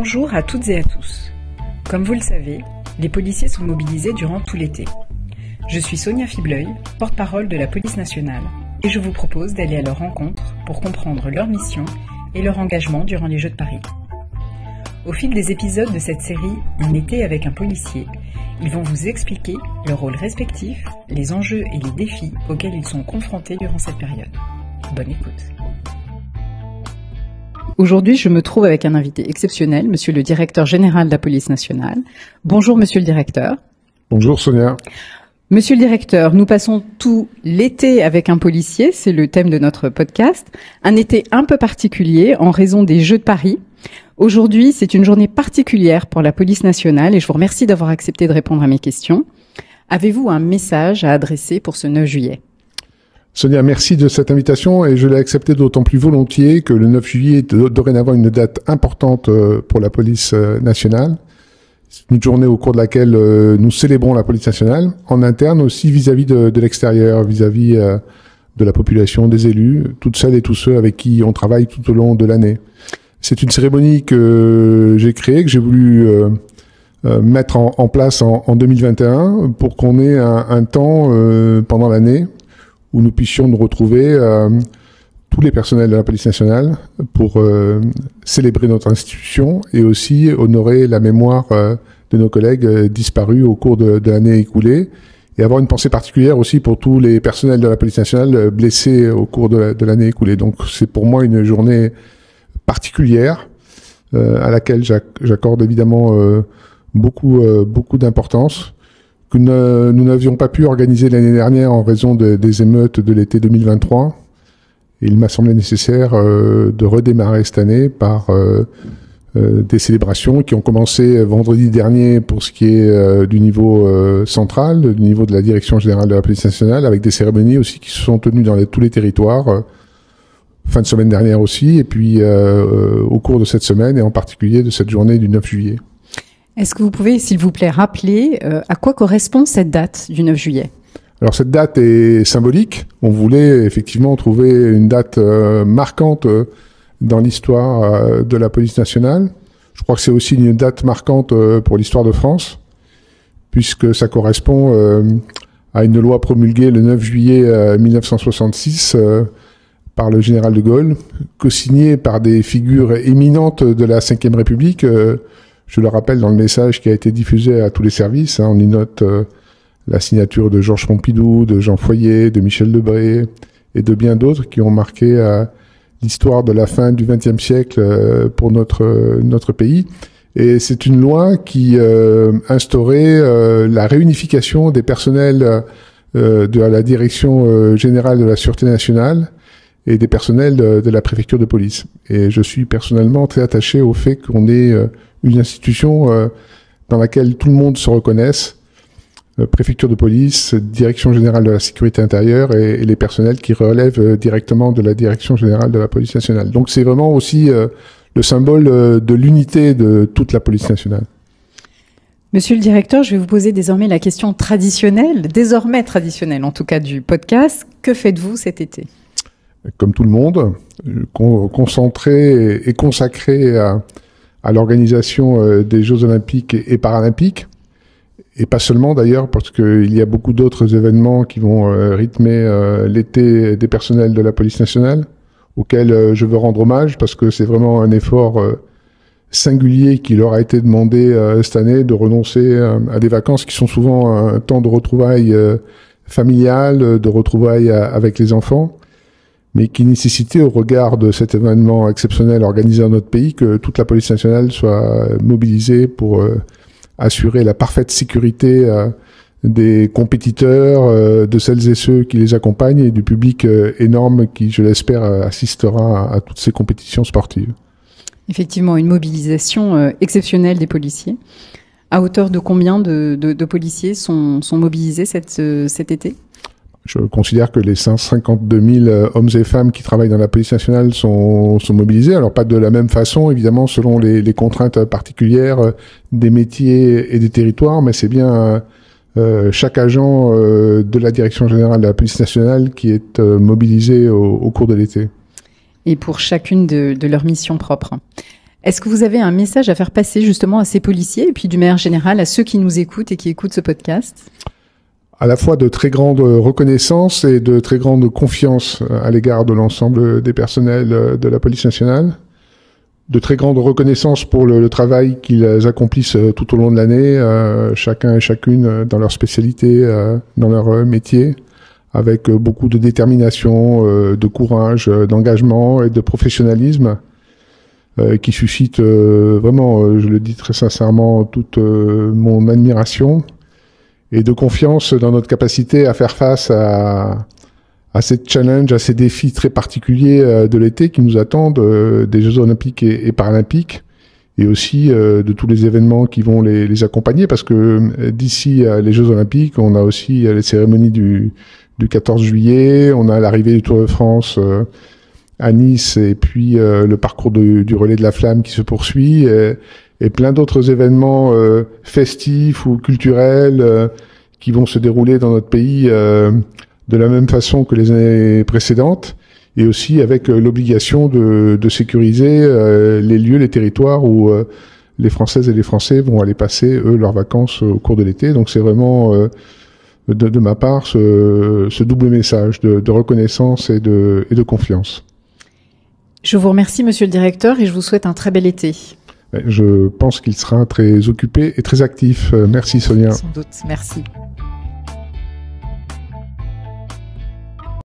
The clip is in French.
Bonjour à toutes et à tous. Comme vous le savez, les policiers sont mobilisés durant tout l'été. Je suis Sonia Fibleuil, porte-parole de la police nationale, et je vous propose d'aller à leur rencontre pour comprendre leur mission et leur engagement durant les Jeux de Paris. Au fil des épisodes de cette série Un été avec un policier, ils vont vous expliquer leurs rôles respectifs, les enjeux et les défis auxquels ils sont confrontés durant cette période. Bonne écoute. Aujourd'hui, je me trouve avec un invité exceptionnel, monsieur le directeur général de la police nationale. Bonjour monsieur le directeur. Bonjour Sonia. Monsieur le directeur, nous passons tout l'été avec un policier, c'est le thème de notre podcast. Un été un peu particulier en raison des Jeux de Paris. Aujourd'hui, c'est une journée particulière pour la police nationale et je vous remercie d'avoir accepté de répondre à mes questions. Avez-vous un message à adresser pour ce 9 juillet ? Sonia, merci de cette invitation et je l'ai acceptée d'autant plus volontiers que le 9 juillet est dorénavant une date importante pour la police nationale. C'est une journée au cours de laquelle nous célébrons la police nationale, en interne aussi vis-à-vis de l'extérieur, vis-à-vis de la population, des élus, toutes celles et tous ceux avec qui on travaille tout au long de l'année. C'est une cérémonie que j'ai créée, que j'ai voulu mettre en place en 2021 pour qu'on ait un temps pendant l'année où nous puissions nous retrouver tous les personnels de la police nationale pour célébrer notre institution et aussi honorer la mémoire de nos collègues disparus au cours de l'année écoulée et avoir une pensée particulière aussi pour tous les personnels de la police nationale blessés au cours de l'année écoulée. Donc c'est pour moi une journée particulière à laquelle j'accorde évidemment beaucoup d'importance, que nous n'avions pas pu organiser l'année dernière en raison des émeutes de l'été 2023. Et il m'a semblé nécessaire de redémarrer cette année par des célébrations qui ont commencé vendredi dernier pour ce qui est du niveau central, du niveau de la Direction générale de la police nationale, avec des cérémonies aussi qui se sont tenues dans tous les territoires, fin de semaine dernière aussi, et puis au cours de cette semaine, et en particulier de cette journée du 9 juillet. Est-ce que vous pouvez, s'il vous plaît, rappeler à quoi correspond cette date du 9 juillet ? Alors cette date est symbolique. On voulait effectivement trouver une date marquante dans l'histoire de la police nationale. Je crois que c'est aussi une date marquante pour l'histoire de France, puisque ça correspond à une loi promulguée le 9 juillet 1966 par le général de Gaulle, co-signée par des figures éminentes de la Ve République. Je le rappelle dans le message qui a été diffusé à tous les services, on y note la signature de Georges Pompidou, de Jean Foyer, de Michel Debré et de bien d'autres qui ont marqué l'histoire de la fin du XXe siècle pour notre pays. Et c'est une loi qui instaurait la réunification des personnels de la Direction générale de la Sûreté nationale et des personnels de la préfecture de police. Et je suis personnellement très attaché au fait qu'on ait une institution dans laquelle tout le monde se reconnaisse, préfecture de police, direction générale de la sécurité intérieure et les personnels qui relèvent directement de la direction générale de la police nationale. Donc c'est vraiment aussi le symbole de l'unité de toute la police nationale. Monsieur le directeur, je vais vous poser désormais la question désormais traditionnelle en tout cas du podcast. Que faites-vous cet été ? Comme tout le monde, concentré et consacré à l'organisation des Jeux Olympiques et Paralympiques, et pas seulement d'ailleurs, parce qu'il y a beaucoup d'autres événements qui vont rythmer l'été des personnels de la police nationale, auxquels je veux rendre hommage, parce que c'est vraiment un effort singulier qui leur a été demandé cette année, de renoncer à des vacances qui sont souvent un temps de retrouvailles familiales, de retrouvailles avec les enfants, mais qui nécessitait, au regard de cet événement exceptionnel organisé dans notre pays, que toute la police nationale soit mobilisée pour assurer la parfaite sécurité des compétiteurs, de celles et ceux qui les accompagnent et du public énorme qui, je l'espère, assistera à toutes ces compétitions sportives. Effectivement, une mobilisation exceptionnelle des policiers. À hauteur de combien de policiers sont mobilisés cet été ? Je considère que les 152 000 hommes et femmes qui travaillent dans la police nationale sont mobilisés. Alors pas de la même façon, évidemment, selon les contraintes particulières des métiers et des territoires, mais c'est bien chaque agent de la Direction générale de la police nationale qui est mobilisé au cours de l'été. Et pour chacune de leurs missions propres. Est-ce que vous avez un message à faire passer justement à ces policiers et puis d'une manière générale à ceux qui nous écoutent et qui écoutent ce podcast ? À la fois de très grande reconnaissance et de très grande confiance à l'égard de l'ensemble des personnels de la police nationale. De très grande reconnaissance pour le travail qu'ils accomplissent tout au long de l'année, chacun et chacune dans leur spécialité, dans leur métier, avec beaucoup de détermination, de courage, d'engagement et de professionnalisme, qui suscite vraiment, je le dis très sincèrement, toute mon admiration et de confiance dans notre capacité à faire face à ces challenges, à ces défis très particuliers de l'été qui nous attendent, des Jeux Olympiques et Paralympiques, et aussi de tous les événements qui vont les accompagner, parce que d'ici les Jeux Olympiques, on a aussi les cérémonies du 14 juillet, on a l'arrivée du Tour de France à Nice, et puis le parcours du relais de la flamme qui se poursuit, et plein d'autres événements festifs ou culturels qui vont se dérouler dans notre pays de la même façon que les années précédentes, et aussi avec l'obligation de sécuriser les lieux, les territoires où les Françaises et les Français vont aller passer, eux, leurs vacances au cours de l'été. Donc c'est vraiment, de ma part, ce double message de reconnaissance et de confiance. Je vous remercie, monsieur le directeur, et je vous souhaite un très bel été. Je pense qu'il sera très occupé et très actif. Merci, Sonia. Sans doute, merci.